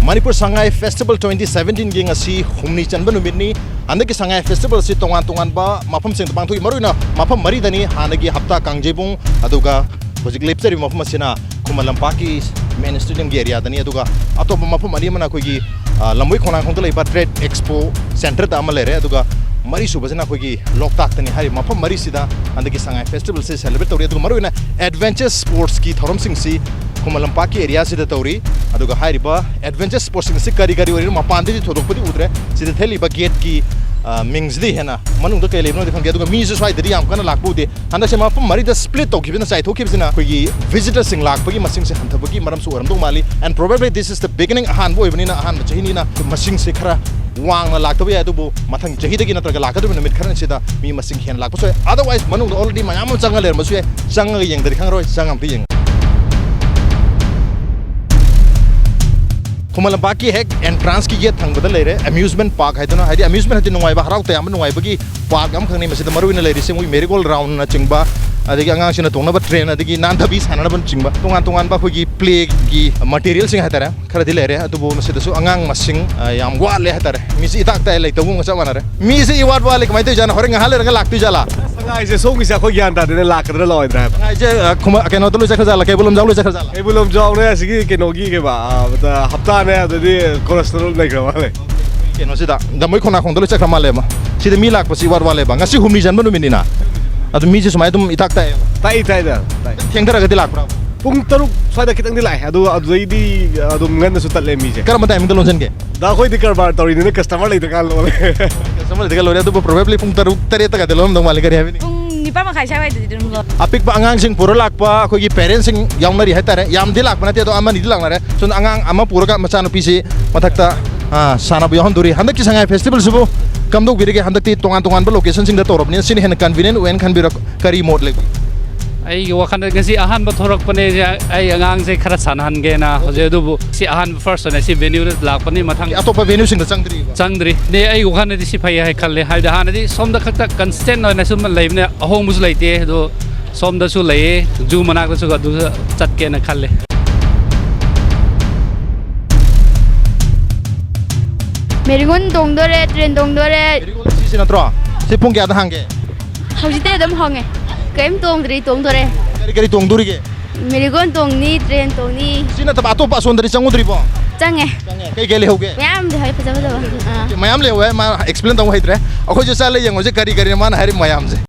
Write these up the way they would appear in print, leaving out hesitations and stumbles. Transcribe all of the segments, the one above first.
Manipur Sangai Festival 2017 ging asi humni chanba numitni andaki Sangai Festival si tongan ba mafam sing pangthui maruna mafam mari dani hanagi hapta kangjebung aduga hojik lepsari mafam asina KHUMAN LAMPAK ki main stadium gi area dani aduga atop mafam ani mana koigi lamoi khonang khongta leiba trade expo center da amalere aduga mari subasina koigi loktak tani hari mafam mari sida andaki Sangai Festival se celebrate tori aduga maruna adventure sports ki thorom sing si KHUMAN LAMPAK ki area sida tori aduga hairiba adventure sports si kari ori mapandi thodokpudi udre sida theliba gate ki mingsdi hena manung da kai lebno dekhang aduga mi se swai dri yam kana lakbude handa se mapam mari da split tokibina sai thokibsina koigi visitor sing lakpagi masing se hanthabagi maram su oram dong mali and probably this is the beginning ahan boy bani na ahan chahini na masing se khara wang na laktabi adubu mathang chahi dagi natraga lakadu minute kharan sida mi masing hen lakpo so otherwise manung already mayam changal ler masu chang yeng dari khang roi changam ti yeng KHUMAN LAMPAK ki hek entrance ki gate thang badal leire amusement park haidona haidi amusement hadi nungai ba harau tayam nungai bagi park am khangni masida maruina leire se mui marigold round na chingba adigi angang sina tongna ba train adigi nan thabi sanana ban chingba tongan ba khogi play ki material sing hatara khara di leire atubu masida su angang masing yam gwa le hatara mi si itak tai leitu ngasa manare mi si iwat wale kamai te jana horeng hale ranga laktu jala Sangai se song isa ko gyan ta de lakadra loi dra sangai je khuma keno tolu jakha jala ke bulum jawlu jakha jala e bulom jaw ne sigi kenogi ke ba bata hafta ne adadi cholesterol nei gra wale keno sida da moi khona khong tolu jakha male ma sida mi lak pasi war wale ba ngasi humni jan manu minina adu mi je sumai dum itak tai tai da theng dara ga dilak pra pung taruk sai da kitang dilai adu adui adum ngan su tatle mi je karam time dalon jan ke da khoi dikar bar tori ne customer lai da lole customer diga lore adu probably pung taruk tare ta ga dalom dong mali kari havini nipa ma khai sai de dum lo apik ba angang sing puro lakpa khogi parents sing yang nari haitare yam dilak banate to amani dilak nare sun angang ama puro ka macha no pisi mathakta sana bu yon duri handak ki Sangai festival subu kamdok birige handak ti tongan ba location sing da torop ni sin hen convenient wen kan bir kari mode leg ai wakan ngasi ahan ba thorok pane ai angang se khara sanhan ge na hoje du si ahan first ne si venue lak pani mathang atopa venue sing da changdri ne ai wakan di si phai hai khalle hai da han di som da khakta constant na sum leibne ahong mus leite do som da su lei ju manak da su ga du chat ke na khalle Merigon dongdore train dongdore si sinatro si pung kya da hange hojite dum honge kem tongdore kari tong duri ke Merigon tongni train tongni sina ta atopa sondari changudri bo change kai gele hoge mayam de hai paja mayam le we ma explain tong haitre akho je sale yeng je kari man hari mayam je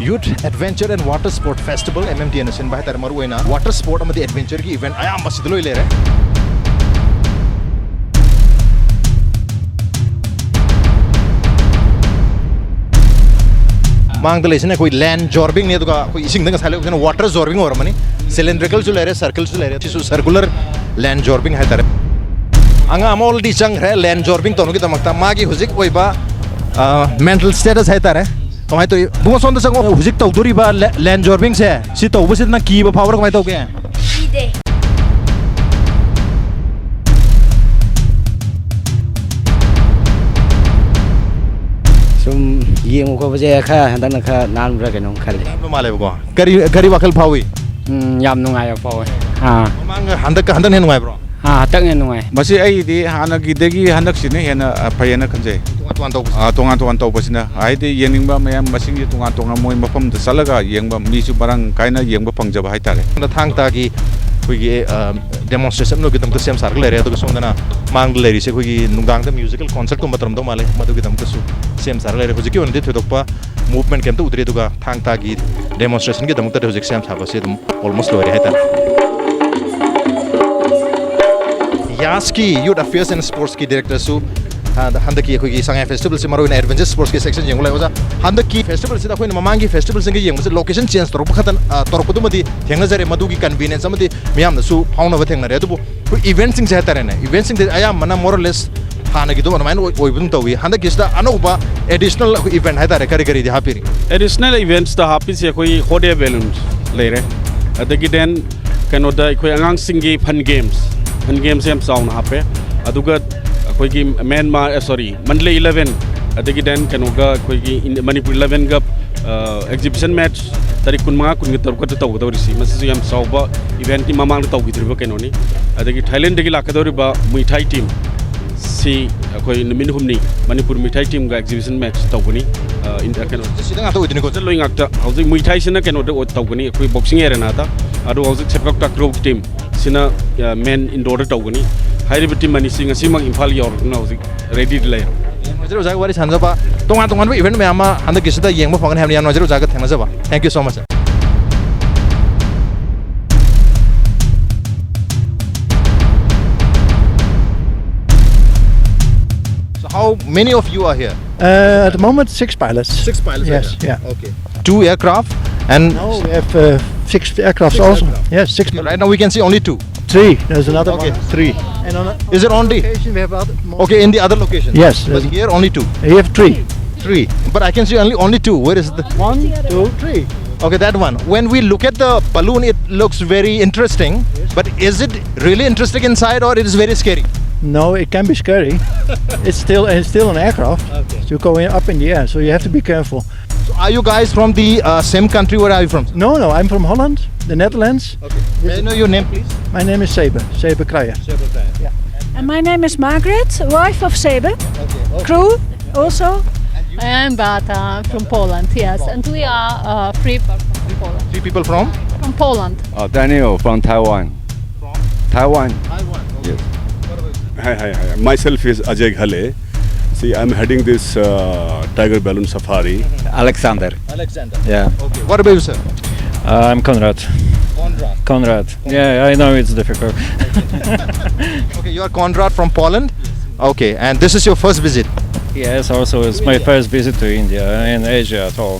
Youth Adventure and Water Sport Festival MMTN sin ba tar maru ena water sport amadi adventure ki event ayam masidlo ilere mang dale sine koi land jorbing ne duga koi ising dang sale koi water jorbing or mani cylindrical chu lere circle chu lere tisu circular land jorbing hai tar anga amol di chang re land jorbing tonu ki tamakta magi hujik oi ba mental status hai tar kamai to bunga sonda sang hujik tawduri ba land jorbing se si tawbu se na ki ba power kamai to ke ide sum yeng ko baje kha handan kha nan ra kenong khale no male ko kari wakal phawi yam nungai pawe ha mang handan hen ngai bro ha tak ne nungai masi ai di hana gi degi hanak sine hena phayana khanje tongan to basina ai di yening ba mayam masing gi tongan moi mafam da salaga yengba mi su barang kaina yengba pangjaba hai tare na thang ta gi khogi demonstration no gitam to sem sar lere to songdana mang leri se khogi nungdang da musical concert ko matram do male madu gitam to su sem sar lere khogi ki on de thedokpa movement kem to udre to ga thang ta gi demonstration gi dam ta de sem sar ba se dum almost lore hai ta Yaski Youth Affairs and Sports ki director su handaki khoi Sangai festival se maru in adventure sports ki section jeng lai oja handaki festival se da khoi mamangi festival sing jeng se location change torop khatan torop du madi thengna jare madu ki convenience amadi miyam da su fauna ba thengna re du event sing se tare ne event sing de aya mana more or less hana gi do man oi bung tawi handaki sta anoba additional event hai tare kari di hapiri additional events da happy se khoi hot air balloons leire adagi den kano da khoi angang singi fun games sem sound hape aduga khoi gi Myanmar sorry Mandalay 11 adagi den kano ga khoi gi Manipur 11 ga exhibition match tarik kun mga kun gitar ko taw daw risi masu yam sauba event ki mamang taw gitriba kenoni adagi Thailand degi lakadori ba muay team si akoi namin humni Manipur muay team ga exhibition match taw guni in da keno sidang ato idini ko lo ingakta hauji muay thai sina keno de taw guni akoi boxing area na ta adu hauji sepak takraw team sina men indoor taw guni hairi team mani singa simang imphal yor na hauji ready delay Nazaru Zaga wari sanjaba tongan ba event mayama handa kisida yengba phangani hamni yan Nazaru Zaga thengna jaba thank you so much sir. So how many of you are here? At the moment, 6 pilots. 6 pilots. Yes, are here. yeah. Okay. 2 aircraft and No, we have 6 aircraft also. aircraft. Yes, 6. right now we can see only 2. 3. There's another Okay, one. 3. And on Is it only? location, we have other more. Okay, in the other location. Yes. But here only 2. We have 3. 3. But I can see only 2. Where is the? 1, 2, 3. Okay, that one. When we look at the balloon, it looks very interesting. But is it really interesting inside, or it is very scary? No, it can be scary. it's still an aircraft. Okay. So you're going up in the air, so you have to be careful. So are you guys from the same country? Where are you from? No, I'm from Holland, the Netherlands. Okay. May I know your name, please? My name is Sebe Kruijer. And my name is Margaret, wife of Sebe. Okay. Crew also. I'm Bata from Poland, yes. And we are 3 people from Poland. 3 people from? From Poland. Daniel from Taiwan. From? Taiwan. Taiwan. Okay. Yes. Hi. Myself is Ajay Ghale. See, I'm heading this tiger balloon safari. Alexander. Alexander. Yeah. Okay. What about you, sir? I'm Konrad. Konrad. Yeah, I know it's difficult. Okay, you are Konrad from Poland. Okay, and this is your first visit. Yes, also it's my first visit to India and Asia at all.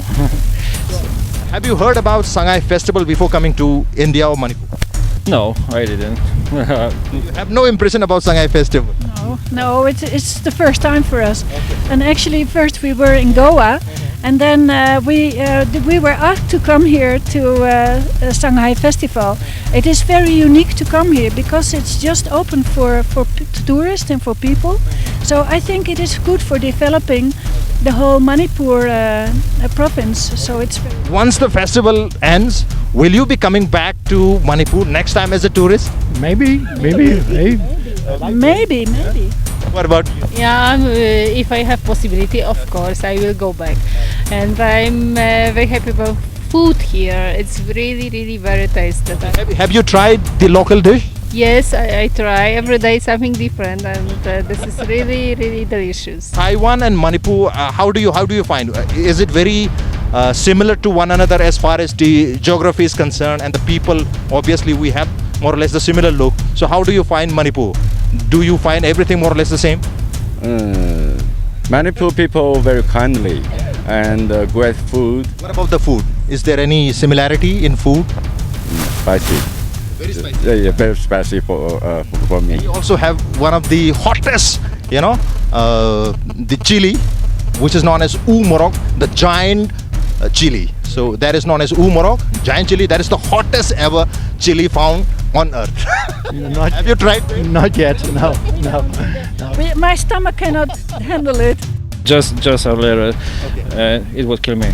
Have you heard about Sangai festival before coming to India or Manipur? No, I didn't. You have no impression about Sangai festival. No, it's the first time for us. And actually, first we were in Goa, and then we were asked to come here to Shanghai Festival. It is very unique to come here because it's just open for tourists and for people. So I think it is good for developing the whole Manipur province. So it's very Once the festival ends, will you be coming back to Manipur next time as a tourist? Maybe. maybe. What about you? Yeah, if I have possibility, of course, I will go back. And I'm very happy about food here. It's really very tasty. Have you tried the local dish? Yes, I try every day something different, and this is really delicious. Taiwan and Manipur, how do you find? Is it very similar to one another as far as the geography is concerned, and the people? Obviously, we have more or less the similar look. So, how do you find Manipur? Do you find everything more or less the same? Manipur people very kindly and great food. What about the food? Is there any similarity in food? Spicy. Very spicy. Yeah, very spicy for me. We also have one of the hottest, the chili, which is known as Umorok, the giant chili. So that is known as Umorok, giant chili. That is the hottest ever chili found on earth. Have you tried? Not yet. No. My stomach cannot handle it. Just a little. Okay. It would kill me.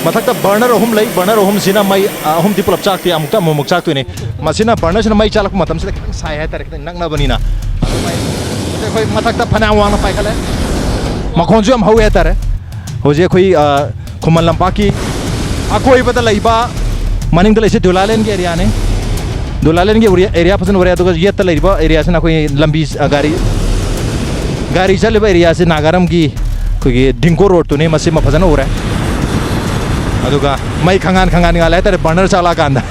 Mathakta burner ahum lay burner ahum sina mai ahum di pulap chak ti amukta momuk chak tu ne masina burner sina mai chalak matam sila kitang sai hai tar kitang nakna banina te khoi mathakta phana wang na pai khale makhonju am hau hai tar hoje khoi khuman lampak ki akoi bata laiba maning dal ise dolalen ge area ne dolalen ge area pasan area to yet laiba area sina khoi lambi gari chale ba area se nagaram gi khoi dingko road tu ne masi ma phajana ho raha hai aduga mai khangan ngale tare burner chala kanda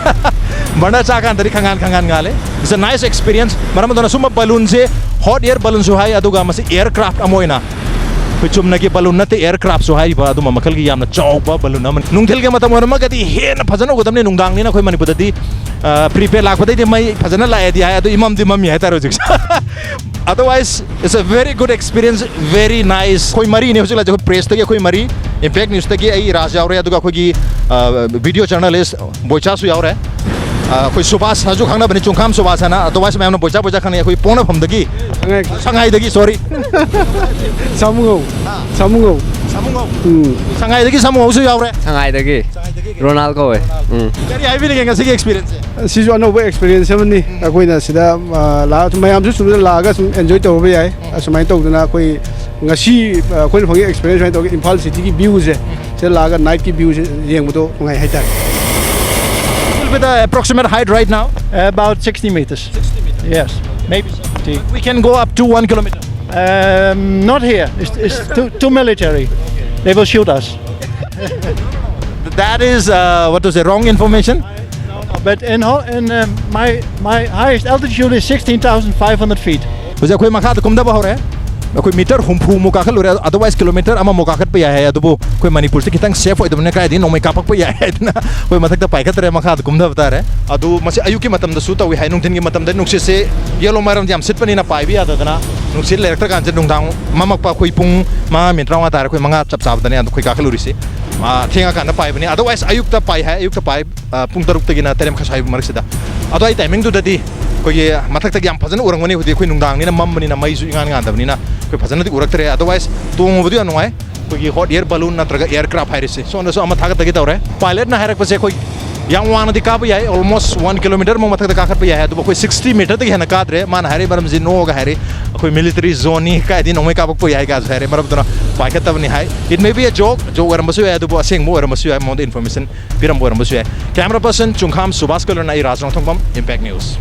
burner cha kan tari khangan ngale. It's a nice experience. Maram dona suma balloon se hot air balloon so hai aduga masi aircraft amoina pichum na ki balloon na te aircraft so hai ba aduma makal gi yamna chawba balloon na nungthel ge matam ma gati hen phajana godam ne nungdang ni na khoi manipur dati prepare lak badai de mai phajana la di hai adu imam dimam hai taro jik otherwise it's a very good experience, very nice. Khoi mari ne hosila jo press te khoi mari Impact News tagi ai Raj yaure aduga khoi video journalist boicha su yaure khoi Subhas haju khangna bani chungkham Subhas na otherwise mai amna boicha khangna khoi pona pham dagi Shanghai dagi sorry Samungo Shanghai dagi Samungo su yaure Shanghai dagi Ronald ko kari ai bi ngi experience sisu anova experience amani akoina sida la mayam su sum la ga sum enjoy to ba yai asmai to dana koi ngasi koi phangi experience to Imphal city ki view se la ga night ki view yeng do ngai hai ta with the approximate height right now About 60 meters. 60 meters Yes, maybe 70. we can go up to 1 kilometer Not here. It's too military. They will shoot us. that is what was the wrong information But in my highest altitude is 16,500 feet. Hoja khoi makha kumda ba hore khoi meter humpu mo ka khalure otherwise kilometer ama mo ka khat pa ya hai adubu khoi Manipur se kitang safe oi dumne kai din nomai ka pak pa ya hai na khoi mathak ta pai khat re makha kumda bata re adu mase ayu ki matam da su ta wi hai nung thin ki matam da nung se yellow maram jam sit pani na pai bi ada na nung sit le rakta kan je nung dang mamak pa khoi pung ma min rawa ta khoi manga chap chap da ne adu khoi ka khaluri se thenga kan na pai bani otherwise ayuk ta pai hai ayuk ta pai pung taruk ta gina terem khasai marak sida adu ai timing du da di khoi mathak ta gyam phajana urang mani hudi khoi nung dang ni na mam mani na mai su ngan ngan da bani na khoi phajana di urak tere otherwise tung budi anwai khoi hot air balloon na traga aircraft hairi se so na so ama thaga tagi tawre pilot na harak pase khoi yang wana di ka ba yai almost 1 kilometer mo mathak ta ka khat pa yai adu khoi 60 meter tagi hana kadre man hari baram ji no ga hari khoi military zone ni ka di nomai ka pa yai ga hari maram tuna pai khat ta bani hai it may be a joke aram basu adu bo aseng mo aram basu mo information piram bo aram basu camera person Chungkham Subhas Kalur na i Raj Nongthombam Impact News